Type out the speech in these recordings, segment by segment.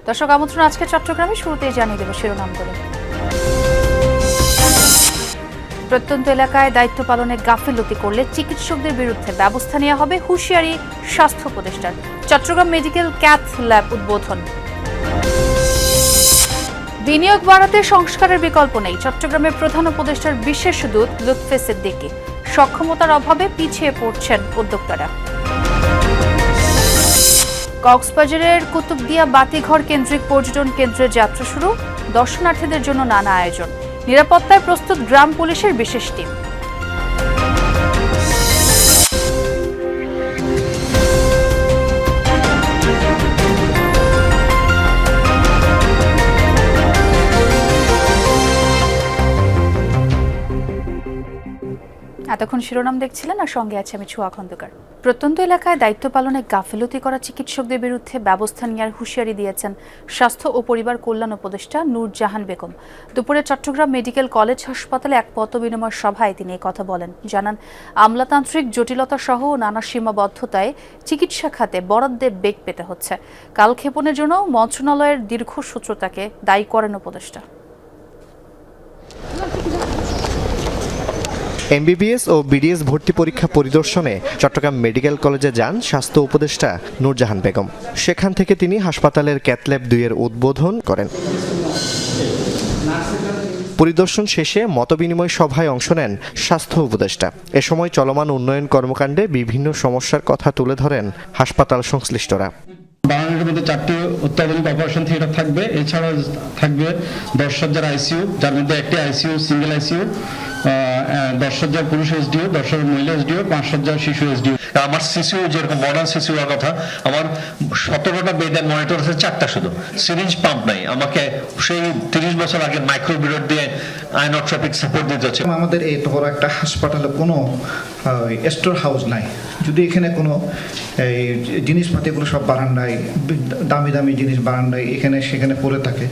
দর্শক আমন্ত্রণ আজকে চট্টগ্রামে শুরুতেই জানিয়ে দেব শিরোনামগুলো। প্রত্যন্ত এলাকায় দায়িত্ব পালনে গাফিলতি করলে চিকিৎসকদের বিরুদ্ধে ব্যবস্থা নেওয়া হবে, হুঁশিয়ারি স্বাস্থ্য উপদেষ্টার। চট্টগ্রাম মেডিকেল ক্যাথ ল্যাব উদ্বোধন। বিনিয়োগ বাড়াতে সংস্কারের বিকল্প নেই, চট্টগ্রামের প্রধান উপদেষ্টার বিশেষ দূত লুৎফে সিদ্দিকী। সক্ষমতার অভাবে পিছিয়ে পড়ছেন উদ্যোক্তারা। কক্সবাজারের কুতুবদিয়া বাতিঘর কেন্দ্রিক পর্যটন কেন্দ্রের যাত্রা শুরু, দর্শনার্থীদের জন্য নানা আয়োজন। নিরাপত্তায় প্রস্তুত গ্রাম পুলিশের বিশেষ টিম। এতক্ষণ শিরোনাম দেখছিলেন, আর সঙ্গে আছে আমি ছোঁয়া খন্দকার। প্রত্যন্ত এলাকায় দায়িত্ব পালনে গাফিলতি করা চিকিৎসকদের বিরুদ্ধে ব্যবস্থা নেওয়ার হুঁশিয়ারি দিয়েছেন স্বাস্থ্য ও পরিবার কল্যাণ উপদেষ্টা নূরজাহান বেগম। দুপুরে চট্টগ্রাম মেডিকেল কলেজ হাসপাতালে এক মতবিনিময় সভায় তিনি কথা বলেন। জানান, আমলাতান্ত্রিক জটিলতা সহ নানা সীমাবদ্ধতায় চিকিৎসা খাতে বরাদ্দের বেগ পেতে হচ্ছে। কালক্ষেপণের জন্য মন্ত্রণালয়ের দীর্ঘসূত্রতাকে দায়ী করেন উপদেষ্টা। এমবিবিএস ও বিডিএস ভর্তি পরীক্ষা পরিদর্শনে চট্টগ্রাম মেডিকেল কলেজে যান স্বাস্থ্য উপদেষ্টা নূরজাহান বেগম। সেখান থেকে তিনি হাসপাতালের ক্যাথ ল্যাব 2 এর উদ্বোধন করেন। পরিদর্শন শেষে মতবিনিময় সভায় অংশ নেন স্বাস্থ্য উপদেষ্টা। এ সময় চলমান উন্নয়ন কর্মকাণ্ডে বিভিন্ন সমস্যার কথা তুলে ধরেন হাসপাতাল সংশ্লিষ্টরা। বাংলাদেশের মধ্যে 4টি অত্যাধুনিক অপারেশন থিয়েটার থাকবে, এছাড়াও থাকবে 10 সজ্জার আইসিইউ, যার মধ্যে একটি আইসিইউ সিঙ্গেল আইসিইউ, 10 সজ্জার পুরুষ এসডিও, 10 সজ্জার মহিলা এসডিও, 5 সজ্জার শিশু এসডিও। আমার সিসিউ যেরকম মডার্ন সিসিউ এর কথা, আমার 17টা বেডের মনিটর আছে, 4টা শুধু, সিরিঞ্জ পাম্প নাই। আমাকে সেই 30 বছর আগে মাইক্রোবিরোড দিয়ে আইনোট্রপিক সাপোর্ট দিতে হচ্ছে। আমাদের এই বড় একটা হাসপাতালে কোনো স্টোর হাউস নাই। যদি এখানে কোনো এই জিনিসপাতিগুলো সব বারান্দায়, দামি দামি জিনিস বারান্দায় এখানে সেখানে পড়ে থাকে।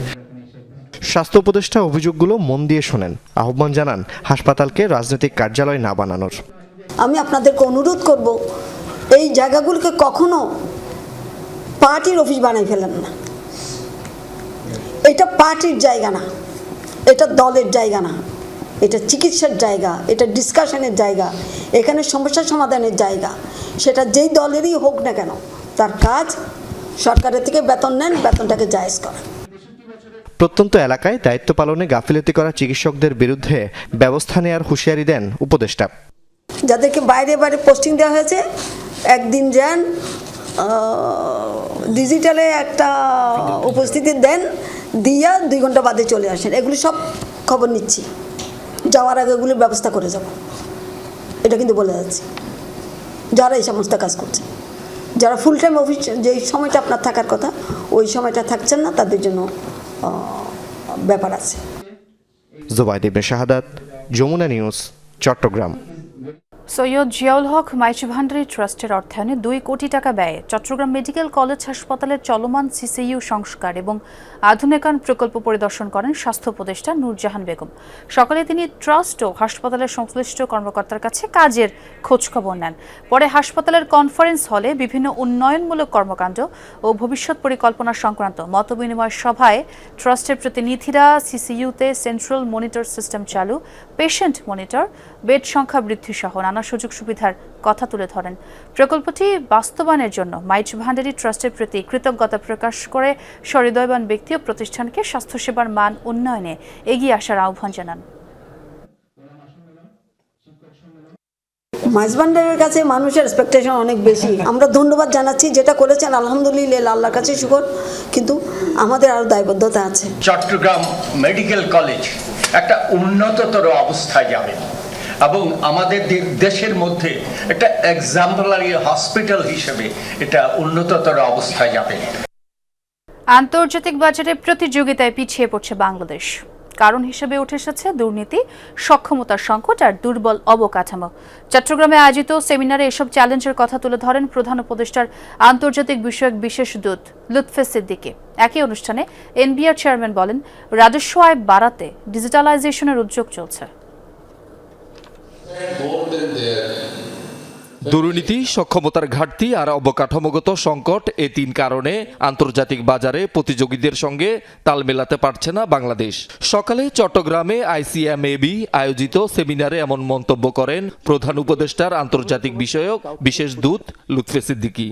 স্বাস্থ্য উপদেষ্টা অভিযোগগুলো মন দিয়ে শোনেন, আহ্বান জানান হাসপাতালকে রাজনৈতিক কার্যালয় না বানানোর। আমি আপনাদেরকে অনুরোধ করব, এই জায়গাগুলোকে কখনো পার্টির অফিস বানাই ফেলেন না। এটা পার্টির জায়গা না, এটা দলের জায়গা না, এটা চিকিৎসার জায়গা, এটা ডিসকাশনের জায়গা, এখানে সমস্যা সমাধানের জায়গা। সেটা যেই দলেরই হোক না কেন, তার কাজ সরকারের থেকে বেতন নেন, বেতনটাকে জায়েজ করেন। প্রত্যন্ত এলাকায় দায়িত্ব পালনে গাফিলতি করা চিকিৎসকদের বিরুদ্ধে ব্যবস্থা নেওয়ার হুঁশিয়ারি দেন উপদেষ্টা। যাদেরকে বাইরে বাইরে পোস্টিং দেওয়া হয়েছে, একদিন যান, ডিজিটালে একটা উপস্থিতি দেন, দিয়া 2 ঘন্টা বাদে চলে আসেন। এগুলি সব খবর নিচ্ছি, যাওয়ার আগে এগুলির ব্যবস্থা করে যাব। এটা কিন্তু বলে যাচ্ছি, যারা এই সমস্ত কাজ করছে, যারা ফুল টাইম অফিস যেই সময়টা আপনার থাকার কথা ওই সময়টা থাকছেন না, তাদের জন্য ব্যাপার আছে। জুবাইদ ইবনে শাহাদাত, যমুনা নিউজ, চট্টগ্রাম। সৈয়দ জিয়াউল হক মাইজু ভান্ডারী ট্রাস্টের অর্থায়নে 2 কোটি টাকা ব্যয়ে চট্টগ্রাম মেডিকেল কলেজ হাসপাতালের চলমান সিসিইউ সংস্কার এবং আধুনিকায়ন প্রকল্প পরিদর্শন করেন স্বাস্থ্য উপদেষ্টা নূরজাহান বেগম। সকালে তিনি ট্রাস্ট ও হাসপাতালের সংশ্লিষ্ট কর্মকর্তার কাছে কাজের খোঁজখবর নেন। পরে হাসপাতালের কনফারেন্স হলে বিভিন্ন উন্নয়নমূলক কর্মকাণ্ড ও ভবিষ্যৎ পরিকল্পনা সংক্রান্ত মতবিনিময় সভায় ট্রাস্টের প্রতিনিধিরা সিসিইউতে সেন্ট্রাল মনিটর সিস্টেম চালু, পেশেন্ট মনিটর, বেড সংখ্যা বৃদ্ধি সহ নানা সুযোগ সুবিধার কথা তুলে ধরেন। প্রকল্পটি বাস্তবায়নের জন্য মাইজু ভান্ডারী ট্রাস্টের প্রতি কৃতজ্ঞতা প্রকাশ করে সহৃদয়বান ব্যক্তি ও প্রতিষ্ঠানকে স্বাস্থ্যসেবার মান উন্নয়নে এগিয়ে আসার আহ্বান জানান। মাইজ ভান্ডারের কাছে মানুষের এক্সপেকটেশন অনেক বেশি। আমরা ধন্যবাদ জানাচ্ছি, যেটা করেছেন আলহামদুলিল্লাহ, আল্লাহর কাছে শুকর, কিন্তু আমাদের আরও দায়বদ্ধতা আছে। চট্টগ্রাম মেডিকেল কলেজ একটা উন্নততর অবস্থায় যাবে এবং আমাদের দেশের মধ্যে একটা এক্সাম্পলারি হসপিটাল হিসেবে এটা উন্নততর অবস্থায় যাবে। আন্তর্জাতিক বাজারে প্রতিযোগিতায় পিছিয়ে পড়ছে বাংলাদেশ। কারণ হিসেবে উঠে এসেছে দুর্নীতি, সক্ষমতার সংকট আর দুর্বল অবকাঠামো। চট্টগ্রামে আয়োজিত সেমিনারে এসব চ্যালেঞ্জের কথা তুলে ধরেন প্রধান উপদেষ্টার আন্তর্জাতিক বিষয়ক বিশেষ দূত লুৎফে সিদ্দিকী। একই অনুষ্ঠানে এনবিআর চেয়ারম্যান বলেন, রাজস্ব আয় বাড়াতে ডিজিটালাইজেশনের উদ্যোগ চলছে। দুর্নীতি, সক্ষমতার ঘাটতি আর অবকাঠামোগত সংকট এই তিন কারণে আন্তর্জাতিক বাজারে প্রতিযোগীদের সঙ্গে তাল মেলাতে পারছে না বাংলাদেশ। সকালে চট্টগ্রামে ICMAB আয়োজিত সেমিনারে এমন মন্তব্য করেন প্রধান উপদেষ্টার আন্তর্জাতিক বিষয়ক বিশেষ দূত Lutfe Siddiqui.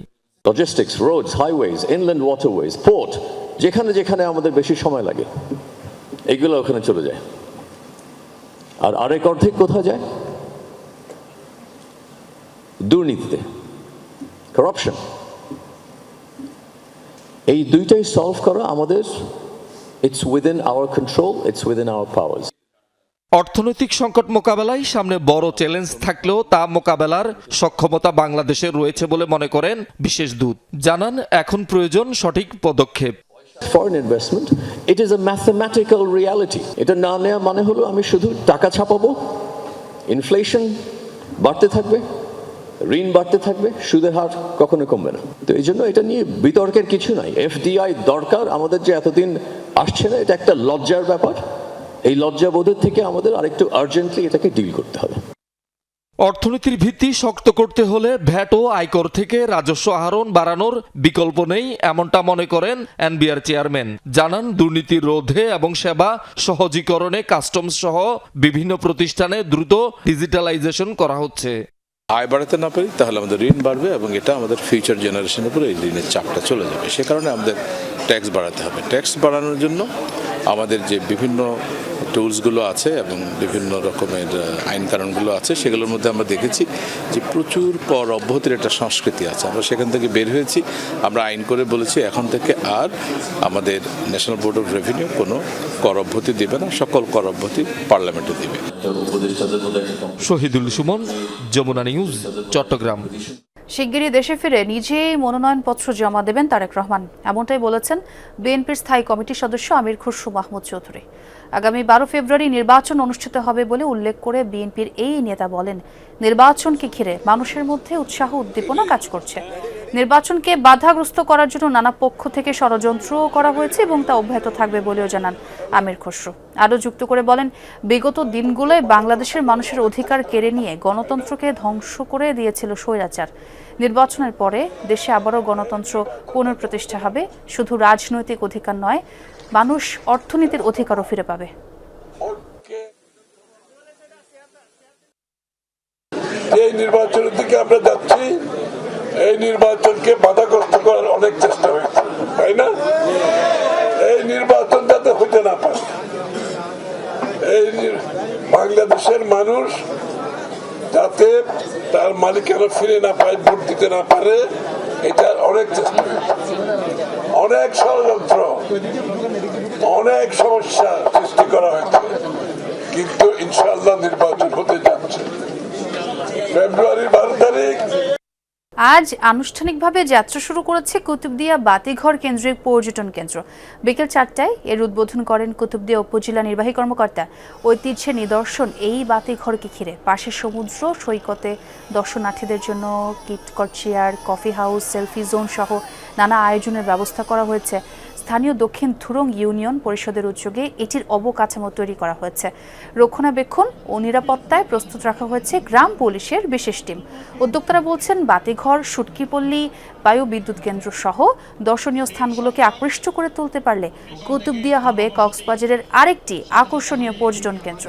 Logistics, roads, highways, inland waterways, port, যেখানে যেখানে আমাদের বেশি সময় লাগে এগুলো ওখানে চলে যায়। আর আরেক অর্ধেক কোথায় যায়? দুর্নীতিতে, করাপশন। এই দুইটাই সলভ করা আমাদের, it's within our control, it's within hour powers. অর্থনৈতিক সংকট মোকাবেলায় সামনে বড় চ্যালেঞ্জ থাকলেও তা মোকাবেলার সক্ষমতা বাংলাদেশের রয়েছে বলে মনে করেন বিশেষ দূত। জানান এখন প্রয়োজন সঠিক পদক্ষেপ। Foreign investment, it is a mathematical reality. এটা না নেওয়া মানে হলো আমি শুধু টাকা ছাপাবো, ইনফ্লেশন বাড়তে থাকবে, ঋণ বাড়তে থাকবে, সুদের হার কখনো কমবে না। তো এই জন্য এটা নিয়ে বিতর্কের কিছু নাই। FDI দরকার আমাদের, যে এতদিন আসছে না, এটা একটা লজ্জার ব্যাপার। এই লজ্জাবোধের থেকে আমাদের আরেকটু আর্জেন্টলি এটাকে ডিল করতে হবে। অর্থনীতির ভিত্তি শক্ত করতে হলে ভ্যাট ও আয়কর থেকে রাজস্ব আহরণ বাড়ানোর বিকল্প নেই, এমনটা মনে করেন NBR চেয়ারম্যান। জানান দুর্নীতি রোধে এবং সেবা সহজীকরণে কাস্টমস সহ বিভিন্ন প্রতিষ্ঠানে দ্রুত ডিজিটালাইজেশন করা হচ্ছে। আয় বাড়াতে না পারি তাহলে আমাদের ঋণ বাড়বে এবং এটা আমাদের ফিউচার জেনারেশনের উপরে এই ঋণের চাপটা চলে যাবে। সে কারণে আমাদের ট্যাক্স বাড়াতে হবে। ট্যাক্স বাড়ানোর জন্য আমাদের যে বিভিন্ন টুলসগুলো আছে এবং বিভিন্ন রকমের আইন কানুনগুলো আছে, সেগুলোর মধ্যে আমরা দেখেছি যে প্রচুর কর অব্যাহতির একটা সংস্কৃতি আছে। আমরা সেখান থেকে বের হয়েছি। আমরা আইন করে বলেছি এখন থেকে আর আমাদের ন্যাশনাল বোর্ড অফ রেভিনিউ কোনো কর অব্যাহতি দেবে না, সকল কর অব্যাহতি পার্লামেন্টে দেবে। শহীদুল সুমন, যমুনা নিউজ, চট্টগ্রাম। শিগগিরই দেশে ফিরে নিজেই মনোনয়নপত্র জমা দেবেন তারেক রহমান, এমনটাই বলেছেন বিএনপির স্থায়ী কমিটির সদস্য আমির খুসরো মাহমুদ চৌধুরী। আগামী 12 ফেব্রুয়ারি নির্বাচন অনুষ্ঠিত হবে বলে উল্লেখ করে বিএনপির এই নেতা বলেন, নির্বাচনকে ঘিরে মানুষের মধ্যে উৎসাহ উদ্দীপনা কাজ করছে। নির্বাচনকে বাধাগ্রস্ত করার জন্য নানা পক্ষ থেকে ষড়যন্ত্র করা হয়েছে এবং তা অব্যাহত থাকবে বলেও জানান আমির খুসরো। আরও যুক্ত করে বলেন, বিগত দিনগুলোয় বাংলাদেশের মানুষের অধিকার কেড়ে নিয়ে গণতন্ত্রকে ধ্বংস করে দিয়েছিল স্বৈরাচার। নির্বাচনের পরে দেশে আবারও গণতন্ত্র পুনঃপ্রতিষ্ঠা হবে। শুধু রাজনৈতিক অধিকার নয়, মানুষ অর্থনীতির অধিকারও ফিরে পাবে। এই নির্বাচনের দিকে আমরা যাচ্ছি, এই নির্বাচনকে বাধাগ্রস্ত করার অনেক চেষ্টা হয়েছে, তাই না? এই নির্বাচন যাতে হইতে না পারে, এই বাংলাদেশের মানুষ যাতে তার মালিকানা ফিরে না পায়, ভোট দিতে না পারে, এটার অনেক চেষ্টা হয়েছে। অনেক ষড়যন্ত্র, অনেক সমস্যা সৃষ্টি করা হয়েছে, কিন্তু ইনশাআল্লাহ নির্বাচন হতে যাচ্ছে ফেব্রুয়ারি 12 তারিখ। আজ আনুষ্ঠানিকভাবে যাত্রা শুরু করেছে কুতুবদিয়া বাতিঘর কেন্দ্রিক পর্যটন কেন্দ্র। বিকেল 4টায় এর উদ্বোধন করেন কুতুবদিয়া উপজেলা নির্বাহী কর্মকর্তা। ঐতিহ্যের নিদর্শন এই বাতিঘরকে ঘিরে পাশে সমুদ্র সৈকতে দর্শনার্থীদের জন্য কিটকট chair, coffee house, selfie zone সহ নানা আয়োজনের ব্যবস্থা করা হয়েছে। স্থানীয় দক্ষিণ থুরং ইউনিয়ন পরিষদের উদ্যোগে এটির অবকাঠামো তৈরি করা হয়েছে। রক্ষণাবেক্ষণ ও নিরাপত্তায় প্রস্তুত রাখা হয়েছে গ্রাম পুলিশের বিশেষ টিম। উদ্যোক্তারা বলছেন, বাতিঘর, সুটকিপল্লী, বায়ু বিদ্যুৎ কেন্দ্র সহ দর্শনীয় স্থানগুলোকে আকৃষ্ট করে তুলতে পারলে কুতুবদিয়া হবে কক্সবাজারের আরেকটি আকর্ষণীয় পর্যটন কেন্দ্র।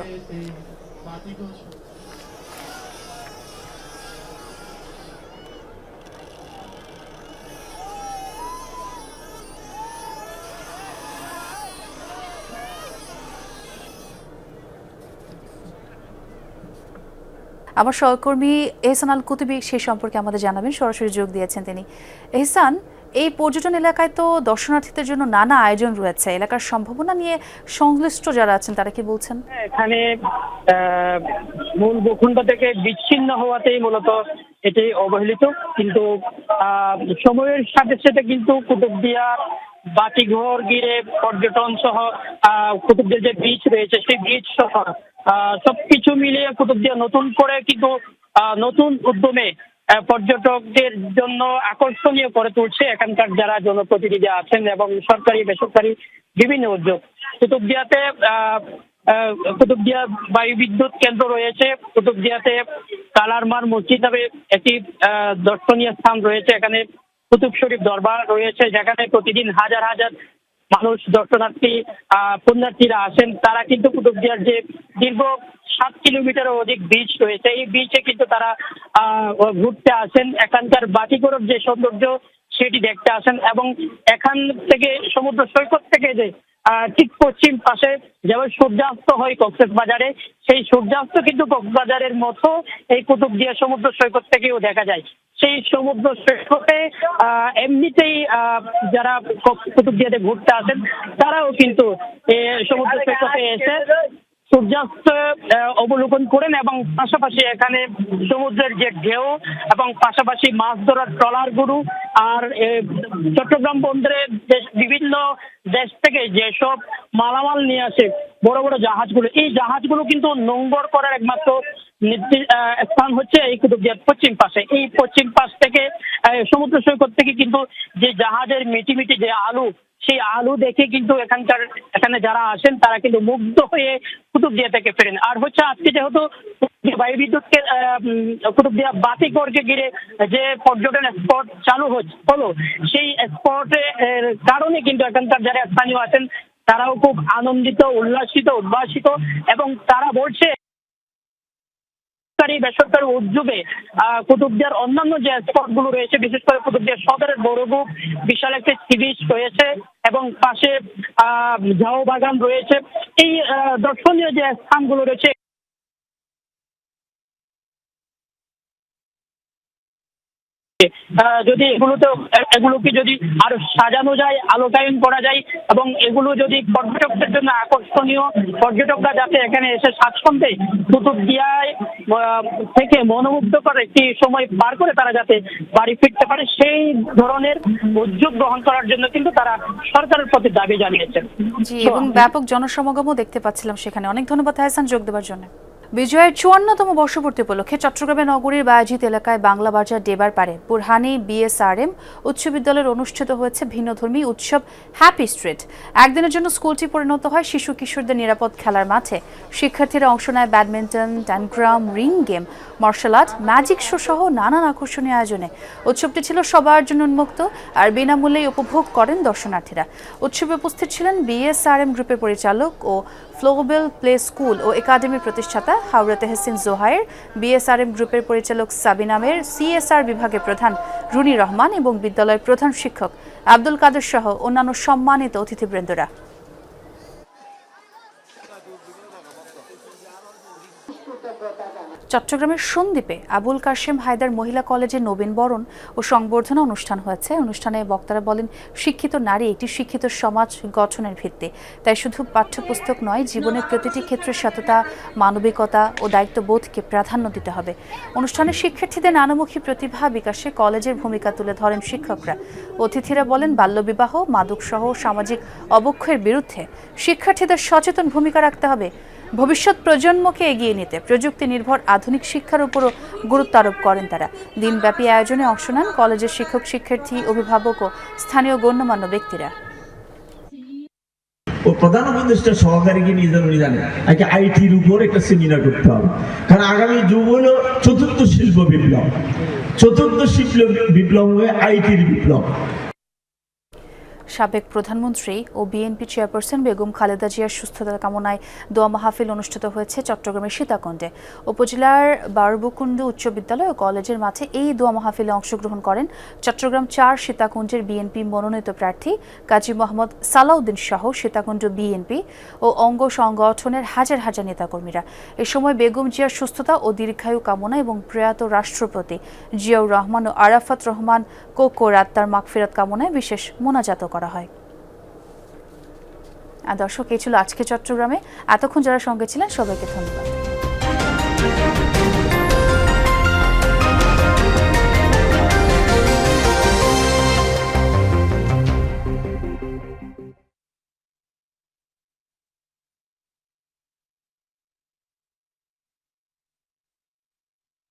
আমার সহকর্মী এহসান আল কুতুবী সে সম্পর্কে আমাদের জানাবেন, সরাসরি যোগ দিয়েছেন তিনি। এহসান, এই পর্যটন এলাকায় তো দর্শনার্থীদের জন্য নানা আয়োজন রয়েছে, এলাকার সম্ভাবনা নিয়ে সংশ্লিষ্ট যারা আছেন তারা কি বলছেন? এখানে মূল ভূখণ্ড থেকে বিচ্ছিন্ন হওয়াতেই মূলত এটি অবহেলিত, কিন্তু সময়ের সাথে সাথে কিন্তু কুতুবদিয়া বাতিঘর ঘিরে পর্যটন সহ কুতুবদিয়ার যে বিচ রয়েছে সেই বিচ সহ সবকিছু মিলিয়ে কুতুবদিয়া নতুন করে কিন্তু নতুন উদ্যমে পর্যটকদের জন্য আকর্ষণীয় করে তুলছে এখানকার যারা জনপ্রতিনিধি আছেন এবং সরকারি বেসরকারি বিভিন্ন উদ্যোগ। কুতুবদিয়াতে কুতুবদিয়া বায়ুবিদ্যুৎ কেন্দ্র রয়েছে, কুতুবদিয়াতে কালারমার মসজিদ নামে একটি দর্শনীয় স্থান রয়েছে, এখানে কুতুব শরীফ দরবার রয়েছে, যেখানে প্রতিদিন হাজার হাজার মানুষ দর্শনার্থী পুণ্যার্থীরা আসেন। তারা কিন্তু কুতুবদিয়ার যে দীর্ঘ 7 কিলোমিটারের অধিক বিচ রয়েছে, এই বিচে কিন্তু তারা ঘুরতে আসেন, এখানকার বাটিঘরের যে সৌন্দর্য সেটি দেখতে আসেন, এবং এখান থেকে সমুদ্র সৈকত থেকে যে ঠিক পশ্চিম পাশে যেমন সূর্যাস্ত হয় কক্সবাজারে, সেই সূর্যাস্ত কিন্তু কক্সবাজারের মতো এই কুতুবদিয়া সমুদ্র সৈকত থেকেও দেখা যায়। সেই সমুদ্র সৈকতে এমনিতেই যারা কুতুবদিয়াতে ঘুরতে আসেন তারাও কিন্তু সমুদ্র সৈকতে এসে সূর্যাস্ত অবলোকন করেন, এবং পাশাপাশি এখানে সমুদ্রের যে ঢেউ এবং পাশাপাশি মাছ ধরার ট্রলারগুলো আর চট্টগ্রাম বন্দরে বিভিন্ন দেশ থেকে যেসব মালামাল নিয়ে আসে বড় বড় জাহাজগুলো, এই জাহাজগুলো কিন্তু নোঙ্গর করার একমাত্র স্থান হচ্ছে এই কুতুবদিয়ার পশ্চিম পাশে। এই পশ্চিম পাশ থেকে সমুদ্র সৈকত থেকে কিন্তু যে জাহাজের মিটি মিটি যে আলু, সেই আলু দেখে কিন্তু এখানে যারা আসেন তারা কিন্তু মুগ্ধ হয়ে কুতুবদিয়া থেকে ফেরেন। আর হচ্ছে আজকে যেহেতু বায়ুবিদ্যুৎকে কুতুবদিয়া বাতিঘরকে ঘিরে যে পর্যটন স্পট চালু হলো, সেই স্পটের কারণে কিন্তু এখানকার যারা স্থানীয় আছেন তারাও খুব আনন্দিত, উল্লাসিত, উদ্ভাসিত, এবং তারা বলছে বেসরকারি উদ্যোগে কুতুবদিয়ার অন্যান্য যে স্পট গুলো রয়েছে, বিশেষ করে কুতুবদিয়া সদরের বড়গুপ বিশাল একটি সি বিচ রয়েছে এবং পাশে ঝাউ বাগান রয়েছে, এই দর্শনীয় যে স্থানগুলো রয়েছে যদি এগুলোকে যদি আরো সাজানো যায়, আলোকায়ন করা যায়, এবং এগুলো যদি পর্যটকদের জন্য আকর্ষণীয়, পর্যটকরা যাতে এখানে এসে স্বাচ্ছন্দ্যে কুতুবদিয়ায় থেকে মনোমুগ্ধকর একটি সময় পার করে তারা যাতে বাড়ি ফিরতে পারে, সেই ধরনের উদ্যোগ গ্রহণ করার জন্য কিন্তু তারা সরকারের প্রতি দাবি জানিয়েছেন। জি, এবং ব্যাপক জনসমাগমও দেখতে পাচ্ছিলাম সেখানে। অনেক ধন্যবাদ হাসান যোগ দেওয়ার জন্য। বিজয়ের 54তম বর্ষপূর্তি উপলক্ষে চট্টগ্রামের নগরীর বায়াজিৎ এলাকায় বাংলা বাজার ডেবার পাড়ে বুরহানি বিএসআরএম উচ্চ বিদ্যালয়ের অনুষ্ঠিত হয়েছে ভিন্নধর্মী উৎসব হ্যাপি স্ট্রিট। একদিনের জন্য স্কুলটি পরিণত হয় শিশু কিশোরদের নিরাপদ খেলার মাঠে। শিক্ষার্থীরা অংশ নেয় badminton, tangram, ring game, martial art, magic show সহ নানান আকর্ষণীয় আয়োজনে। উৎসবটি ছিল সবার জন্য উন্মুক্ত আর বিনামূল্যে উপভোগ করেন দর্শনার্থীরা। উৎসবে উপস্থিত ছিলেন বিএসআরএম গ্রুপের পরিচালক ও ফ্লোবেল প্লে স্কুল ও একাডেমির প্রতিষ্ঠাতা হাওড়া তেহসিন জোহায়ের, বিএসআরএম গ্রুপের পরিচালক সাবিনামের, সিএসআর বিভাগের প্রধান রুনি রহমান এবং বিদ্যালয়ের প্রধান শিক্ষক আব্দুল কাদের সহ অন্যান্য সম্মানিত অতিথিবৃন্দরা। চট্টগ্রামের সন্দ্বীপে আবুল কাশেম হায়দার মহিলা কলেজে নবীনবরণ ও সংবর্ধনা অনুষ্ঠান হয়েছে। অনুষ্ঠানে বক্তারা বলেন, শিক্ষিত নারী একটি শিক্ষিত সমাজ গঠনের ভিত্তি। তাই শুধু পাঠ্যপুস্তক নয়, জীবনের প্রতিটি ক্ষেত্রে সততা, মানবিকতা ও দায়িত্ববোধকে প্রাধান্য দিতে হবে। অনুষ্ঠানে শিক্ষার্থীদের নানামুখী প্রতিভা বিকাশে কলেজের ভূমিকা তুলে ধরেন শিক্ষকরা। অতিথিরা বলেন, বাল্যবিবাহ, মাদকসহ সামাজিক অবক্ষয়ের বিরুদ্ধে শিক্ষার্থীদের সচেতন ভূমিকা রাখতে হবে। ভবিষ্যৎ প্রজন্মকে এগিয়ে নিতে প্রযুক্তি নির্ভর আধুনিক শিক্ষার উপরও গুরুত্ব আরোপ করেন তারা। দিনব্যাপী আয়োজনে অংশ নেন কলেজের শিক্ষক, শিক্ষার্থী, অভিভাবক ও স্থানীয় গণ্যমান্য ব্যক্তিরা। ও প্রধান উপদেষ্টা সহকারীকে নিয়ে যান, উনি জানেন আগে আইটির উপর একটা সেমিনার করতে হবে, কারণ আগামী যুগ হলো চতুর্থ শিল্প বিপ্লব। চতুর্থ শিল্প বিপ্লব হবে আইটির বিপ্লব। সাবেক প্রধানমন্ত্রী ও বিএনপি চেয়ারপারসন বেগম খালেদা জিয়ার সুস্থতা কামনায় দোয়া মাহফিল অনুষ্ঠিত হয়েছে চট্টগ্রামের সীতাকুণ্ডে। উপজেলার বারবুকুন্ড উচ্চ বিদ্যালয় ও কলেজের মাঠে এই দোয়া মাহফিলে অংশগ্রহণ করেন চট্টগ্রাম 4 সীতাকুণ্ডের বিএনপি মনোনীত প্রার্থী কাজী মোহাম্মদ সালাউদ্দিন সহ সীতাকুণ্ড বিএনপি ও অঙ্গ সংগঠনের হাজার হাজার নেতাকর্মীরা। এ সময় বেগম জিয়ার সুস্থতা ও দীর্ঘায়ু কামনা এবং প্রয়াত রাষ্ট্রপতি জিয়াউর রহমান ও আরাফাত রহমান কোকোর আত্মার মাগফিরাত কামনায় বিশেষ মোনাজাত করা হয়। দর্শক, এই ছিল আজকে চট্টগ্রামে। এতক্ষণ যারা সঙ্গে ছিলেন সবাইকে ধন্যবাদ।